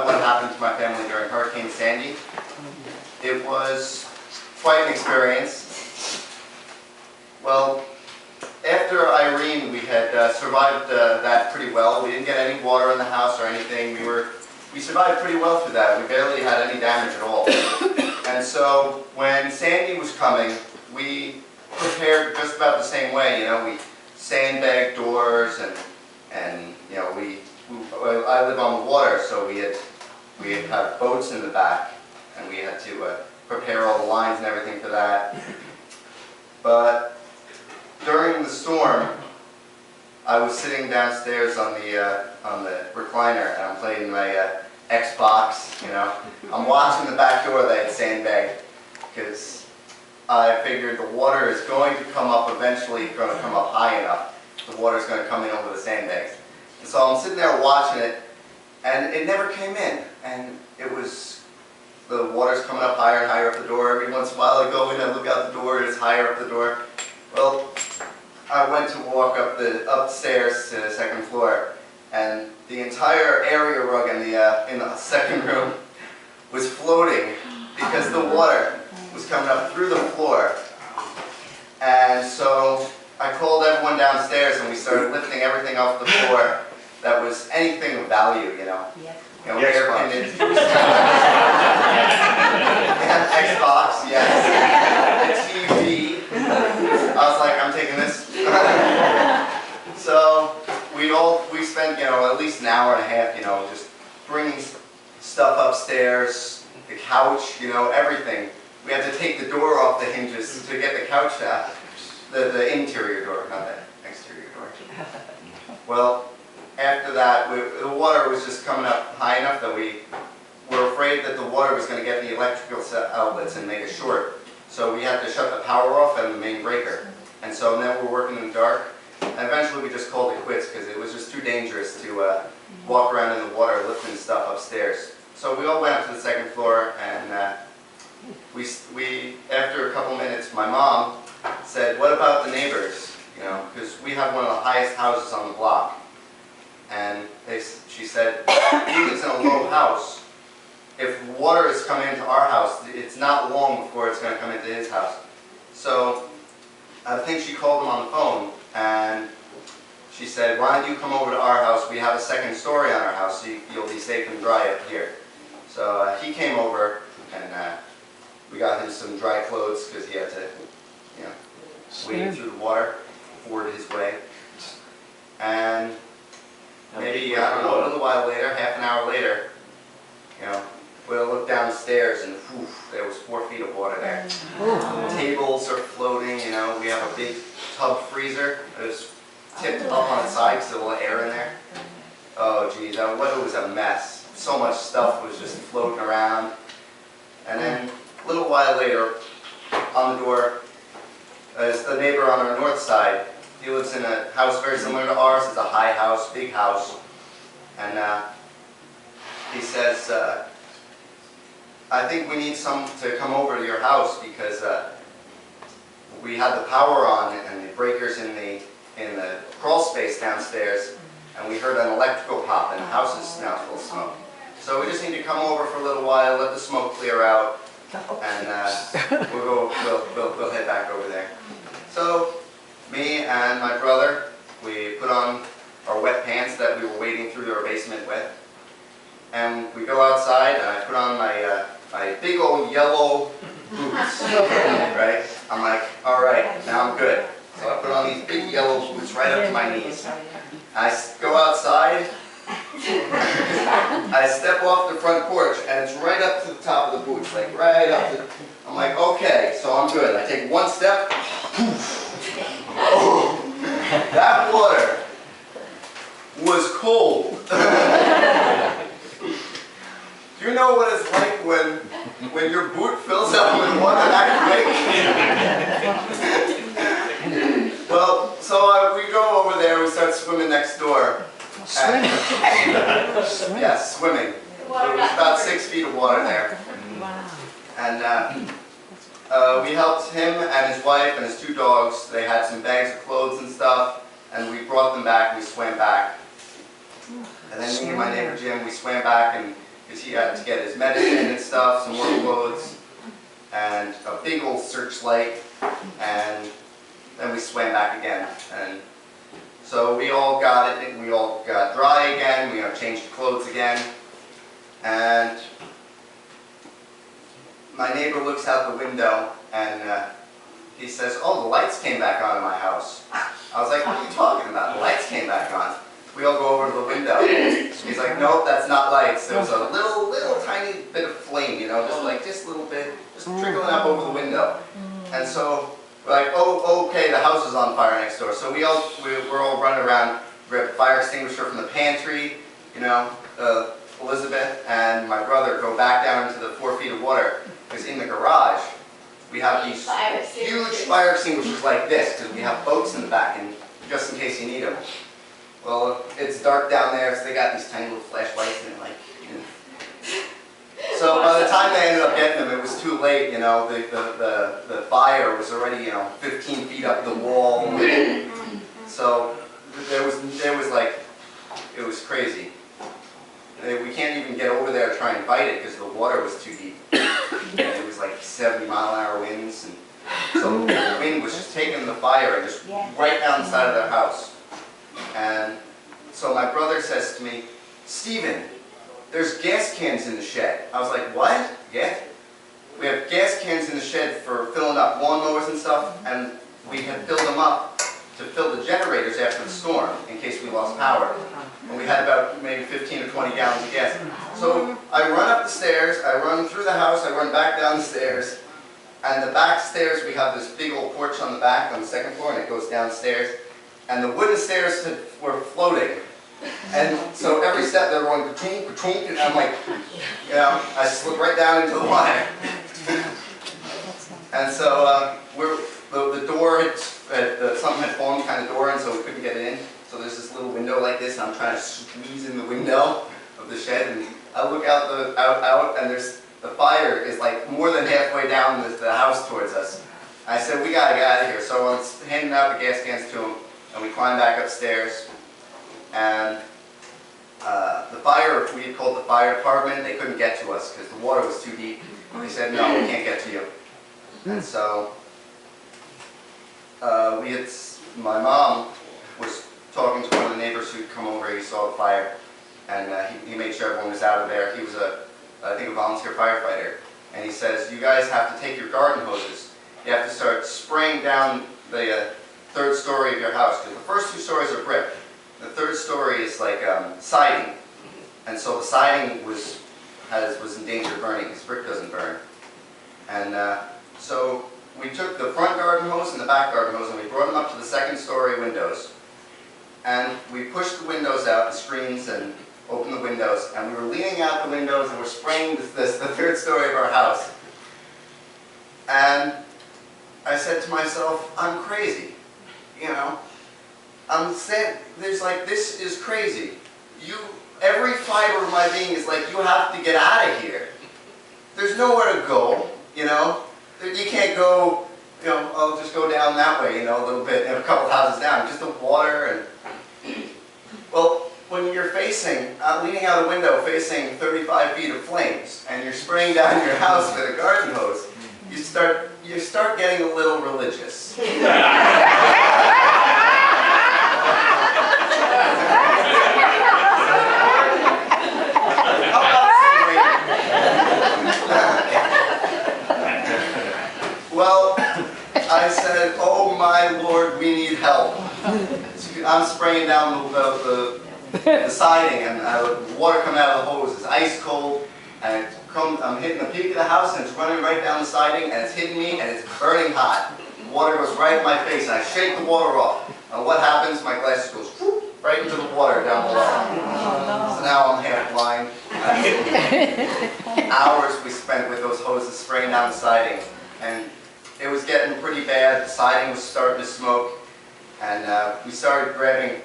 about what happened to my family during Hurricane Sandy. It was quite an experience. Well, after Irene, we had survived that pretty well. We didn't get any water in the house or anything. We survived pretty well through that. We barely had any damage at all. And so when Sandy was coming, we prepared just about the same way. You know, we sandbagged doors, and you know, I live on the water, so we had boats in the back, and we had to prepare all the lines and everything for that. But during the storm, I was sitting downstairs on the recliner, and I'm playing my Xbox. You know, I'm watching the back door that I had sandbagged, because I figured the water is going to come up eventually. It's going to come up high enough. The water is going to come in over the sandbags. And so I'm sitting there watching it, and it never came in. And the water's coming up higher and higher up the door. Every once in a while I go in and look out the door, it's higher up the door. Well, I went to walk upstairs to the second floor, and the entire area rug in the second room was floating because the water was coming up through the floor. And so I called everyone downstairs, and we started lifting everything off the floor that was anything of value, you know. Yes. You know, air conditioners. Xbox, yes. The TV. I was like, I'm taking this. So we spent, you know, at least an hour and a half, you know, just bringing stuff upstairs, the couch, you know, everything. We had to take the door off the hinges to get the couch out. The interior door, not the exterior door. Well, after that, the water was just coming up high enough that we were afraid that the water was going to get the electrical outlets and make a short. So we had to shut the power off and the main breaker. And so now we're working in the dark. And eventually we just called it quits because it was just too dangerous to walk around in the water lifting stuff upstairs. So we all went up to the second floor, and after a couple minutes, my mom said, "What about the neighbors?" You know, because we have one of the highest houses on the block. And she said, "He lives in a low house. If water is coming into our house, it's not long before it's going to come into his house." So I think she called him on the phone, and she said, "Why don't you come over to our house? We have a second story on our house, so you'll be safe and dry up here." So he came over, and we got him some dry clothes because he had to, you know, wade through the water, ford his way. And maybe, I don't know, a little while later, half an hour later, you know, we'll look downstairs, and whew, there was 4 feet of water there. The tables are floating, you know, we have a big tub freezer that is tipped up on its side because there's a little air in there. Oh geez, it was a mess. So much stuff was just floating around. And then a little while later, on the door, is the neighbor on our north side. He lives in a house very similar to ours. It's a high house, big house. And he says, "I think we need some to come over to your house because we had the power on and the breakers in the crawl space downstairs, and we heard an electrical pop, and the house is now full of smoke. So we just need to come over for a little while, let the smoke clear out, and we'll head back over there." So me and my brother, we put on our wet pants that we were wading through our basement with, and we go outside, and I put on my big old yellow boots, right? I'm like, all right, now I'm good. So I put on these big yellow boots right up to my knees. I go outside, I step off the front porch, and it's right up to the top of the boots, like right up to, I'm like, okay, so I'm good. I take one step, oh, that water was cold. Do you know what it's like when your boot fills up with water that quick? Well, so we go over there, we start swimming next door. Swimming? Yes, swimming. There was about 6 feet of water there. Wow. And we helped him and his wife and his 2 dogs. They had some bags of clothes and stuff, and we brought them back, we swam back. And then me and my neighbor Jim, we swam back, and because he had to get his medicine and stuff, some more clothes, and a big old searchlight, and then we swam back again. And so we all got it, we all got dry again, we changed clothes again, and my neighbor looks out the window and he says, "Oh, the lights came back on in my house." I was like, "What are you talking about? The lights came back on." We all go over to the window. He's like, "Nope, that's not lights. There was a little tiny bit of flame, just like this little bit, just trickling up over the window." And so we're like, "Oh, okay, the house is on fire next door." So we're all running around, grab a fire extinguisher from the pantry, Elizabeth and my brother go back down into the 4 feet of water, because in the garage we have these huge fire extinguishers like this, because we have boats in the back, and just in case you need them. Well, it's dark down there, so they got these tiny little flashlights, and So by the time they ended up getting them, it was too late. The fire was already 15 feet up the wall. So there was like, it was crazy. We can't even get over there to try and fight it because the water was too deep. And it was like 70-mile-an-hour winds, and so the wind was just taking the fire and just right down the side of their house. And so my brother says to me, "Stephen, there's gas cans in the shed." I was like, "What? Yeah? We have gas cans in the shed for filling up lawnmowers and stuff, and we had filled them up to fill the generators after the storm in case we lost power. And we had about maybe 15 or 20 gallons of gas." So I run up the stairs, I run through the house, I run back down the stairs, and the back stairs, we have this big old porch on the back on the second floor, and it goes downstairs, and the wooden stairs were floating. And so every step they're going ka-chink, ka-chink, and I'm like, I slip right down into the water. And so the door something had fallen kind of door, and so we couldn't get it in. So there's this little window like this, and I'm trying to squeeze in the window of the shed, and I look out, and the fire is like more than halfway down the house towards us. I said, "We gotta get out of here." So I was handing out the gas cans to him, and we climbed back upstairs. And we had called the fire department. They couldn't get to us because the water was too deep. They said, "No, we can't get to you." And so my mom was talking to one of the neighbors who'd come over. He saw the fire, and he made sure everyone was out of there. He was I think a volunteer firefighter, and he says, "You guys have to take your garden hoses. You have to start spraying down the third story of your house, because the first 2 stories are brick. The third story is like siding, and so the siding was in danger of burning because brick doesn't burn." And so we took the front garden hose and the back garden hose, and we brought them up to the 2nd story windows, and we pushed the windows out, the screens, and opened the windows, and we were leaning out the windows and we're spraying the 3rd story of our house. And I said to myself, "I'm crazy, I'm saying, this is crazy. Every fiber of my being is like, you have to get out of here. There's nowhere to go, You can't go, I'll just go down that way, a little bit, and a couple houses down, just the water." And well, when you're leaning out a window facing 35 feet of flames, and you're spraying down your house with a garden hose, you start getting a little religious. Well, I said, "Oh my Lord, we need help." I'm spraying down the siding, and the water coming out of the hose is ice cold, and I'm hitting the peak of the house, and it's running right down the siding, and it's hitting me, and it's burning hot. The water goes right in my face, and I shake the water off. And what happens? My glasses goes whoop, right into the water down below. So now I'm half blind. Hours we spent with those hoses spraying down the siding, and it was getting pretty bad. The siding was starting to smoke, and we started grabbing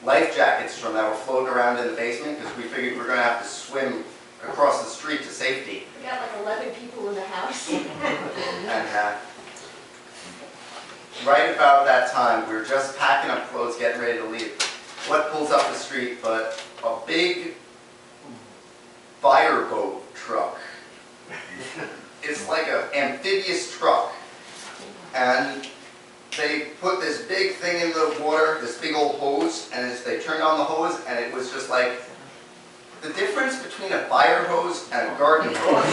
life jackets that were floating around in the basement, because we figured we were going to have to swim across the street to safety. We got like 11 people in the house. And right about that time, we were just packing up clothes, getting ready to leave. What pulls up the street but a big fireboat truck. It's like an amphibious truck. And they put this big thing in the water, this big old hose, and they turned on the hose, and it was just like, the difference between a fire hose and a garden hose.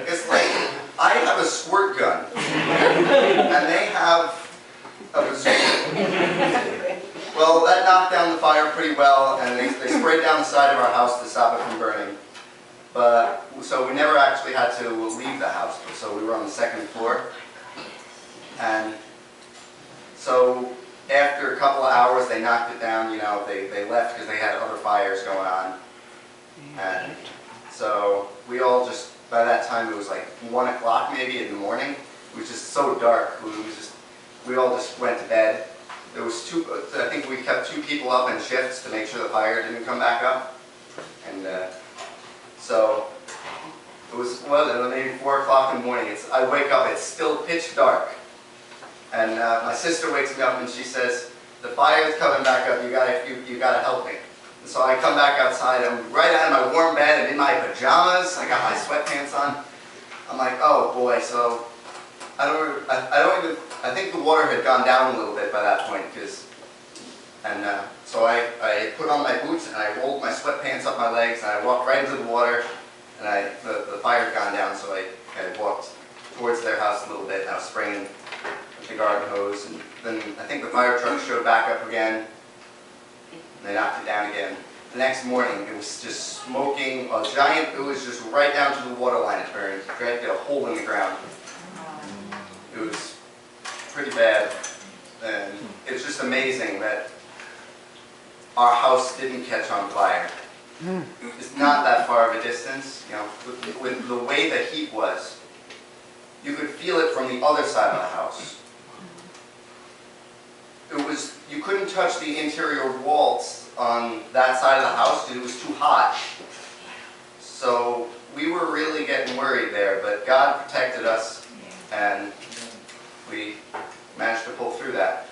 It's like, I have a squirt gun, and they have a bazooka. Well, that knocked down the fire pretty well, and they sprayed down the side of our house to stop it from burning. But, so we never actually had to leave the house, so we were on the second floor. And so after a couple of hours, they knocked it down, you know, they left because they had other fires going on. And so we all just, by that time it was like 1 o'clock maybe in the morning. It was just so dark. We all just went to bed. There was I think we kept 2 people up in shifts to make sure the fire didn't come back up. And so it was, well, maybe 4 o'clock in the morning. I wake up, it's still pitch dark. And my sister wakes me up and she says, the fire's coming back up, you gotta help me. And so I come back outside, I'm right out of my warm bed, I'm in my pajamas, I got my sweatpants on. I'm like, oh boy, so I think the water had gone down a little bit by that point, so I put on my boots and I rolled my sweatpants up my legs and I walked right into the water, and the fire had gone down, so I walked towards their house a little bit and I was spraying the garden hose, and then I think the fire truck showed back up again, and they knocked it down again. The next morning, it was just smoking, it was just right down to the water line it burned, right to a hole in the ground. It was pretty bad, and it's just amazing that our house didn't catch on fire. It's not that far of a distance, you know, with the way the heat was, you could feel it from the other side of the house. You couldn't touch the interior walls on that side of the house because it was too hot. So we were really getting worried there, but God protected us and we managed to pull through that.